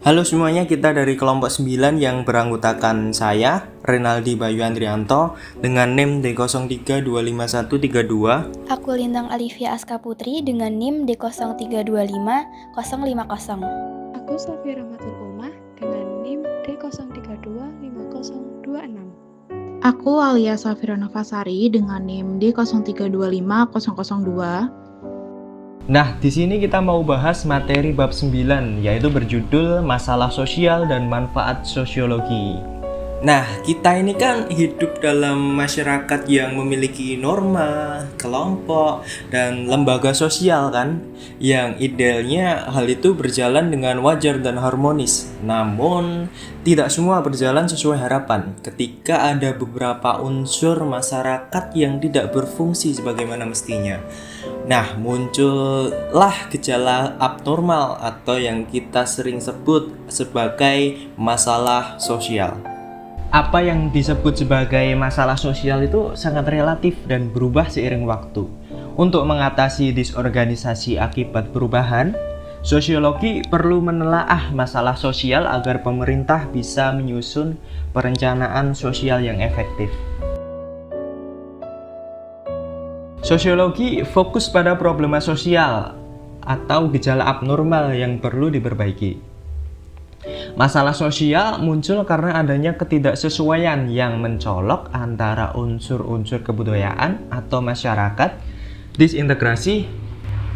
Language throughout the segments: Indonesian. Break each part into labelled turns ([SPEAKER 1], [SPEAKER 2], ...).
[SPEAKER 1] Halo semuanya, kita dari kelompok 9 yang beranggotakan saya, Renaldi Bayu Andrianto, dengan NIM D03251132.
[SPEAKER 2] Aku Lintang Alivia Aska Putri dengan NIM D0325050.
[SPEAKER 3] Aku Safira Matul Umah dengan NIM D0325026.
[SPEAKER 4] Aku Alia Safira Novasari dengan NIM D03250002.
[SPEAKER 1] Nah, di sini kita mau bahas materi bab 9, yaitu berjudul Masalah Sosial dan Manfaat Sosiologi. Nah, kita ini kan hidup dalam masyarakat yang memiliki norma, kelompok, dan lembaga sosial kan, yang idealnya hal itu berjalan dengan wajar dan harmonis. Namun, tidak semua berjalan sesuai harapan ketika ada beberapa unsur masyarakat yang tidak berfungsi sebagaimana mestinya. Nah, muncullah gejala abnormal atau yang kita sering sebut sebagai masalah sosial. Apa yang disebut sebagai masalah sosial itu sangat relatif dan berubah seiring waktu. Untuk mengatasi disorganisasi akibat perubahan, sosiologi perlu menelaah masalah sosial agar pemerintah bisa menyusun perencanaan sosial yang efektif. Sosiologi fokus pada problema sosial atau gejala abnormal yang perlu diperbaiki. Masalah sosial muncul karena adanya ketidaksesuaian yang mencolok antara unsur-unsur kebudayaan atau masyarakat. Disintegrasi,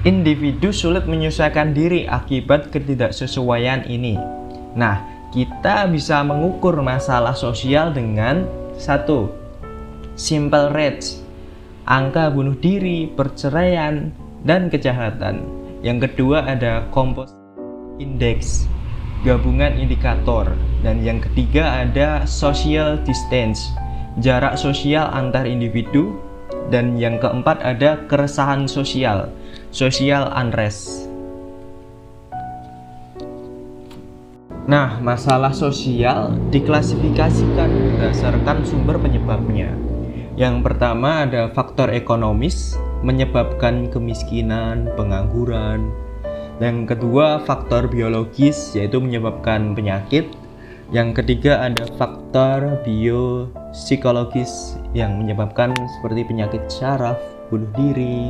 [SPEAKER 1] individu sulit menyesuaikan diri akibat ketidaksesuaian ini. Nah, kita bisa mengukur masalah sosial dengan 1. Simple rates, angka bunuh diri, perceraian, dan kejahatan. Yang kedua ada composite index, gabungan indikator. Dan yang ketiga ada social distance, jarak sosial antar individu. Dan yang keempat ada keresahan sosial, social unrest. Nah, masalah sosial diklasifikasikan berdasarkan sumber penyebabnya. Yang pertama ada faktor ekonomis, menyebabkan kemiskinan, pengangguran. Yang kedua faktor biologis, yaitu menyebabkan penyakit. Yang ketiga ada faktor biopsikologis yang menyebabkan seperti penyakit syaraf, bunuh diri.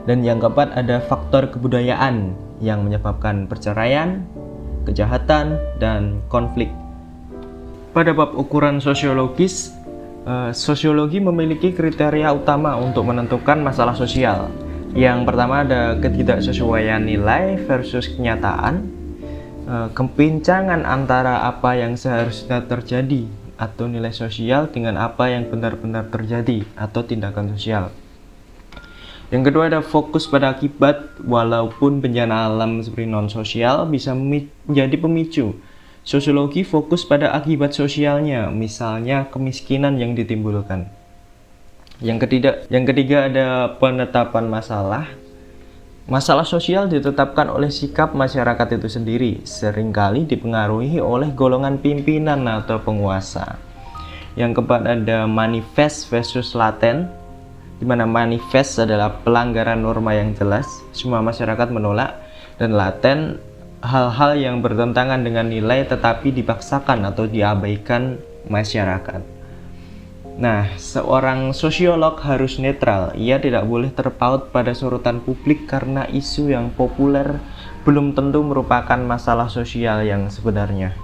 [SPEAKER 1] Dan yang keempat ada faktor kebudayaan yang menyebabkan perceraian, kejahatan, dan konflik. Pada bab ukuran sosiologis, sosiologi memiliki kriteria utama untuk menentukan masalah sosial. Yang pertama ada ketidaksesuaian nilai versus kenyataan, kepincangan antara apa yang seharusnya terjadi atau nilai sosial dengan apa yang benar-benar terjadi atau tindakan sosial. Yang kedua ada fokus pada akibat, walaupun bencana alam seperti non-sosial bisa menjadi pemicu. Sosiologi fokus pada akibat sosialnya, misalnya kemiskinan yang ditimbulkan. Yang ketiga ada penetapan masalah. Masalah sosial ditetapkan oleh sikap masyarakat itu sendiri, seringkali dipengaruhi oleh golongan pimpinan atau penguasa. Yang keempat ada manifest versus laten, di mana manifest adalah pelanggaran norma yang jelas, semua masyarakat menolak, dan laten hal-hal yang bertentangan dengan nilai tetapi dipaksakan atau diabaikan masyarakat. Nah, seorang sosiolog harus netral. Ia tidak boleh terpaut pada sorotan publik karena isu yang populer belum tentu merupakan masalah sosial yang sebenarnya.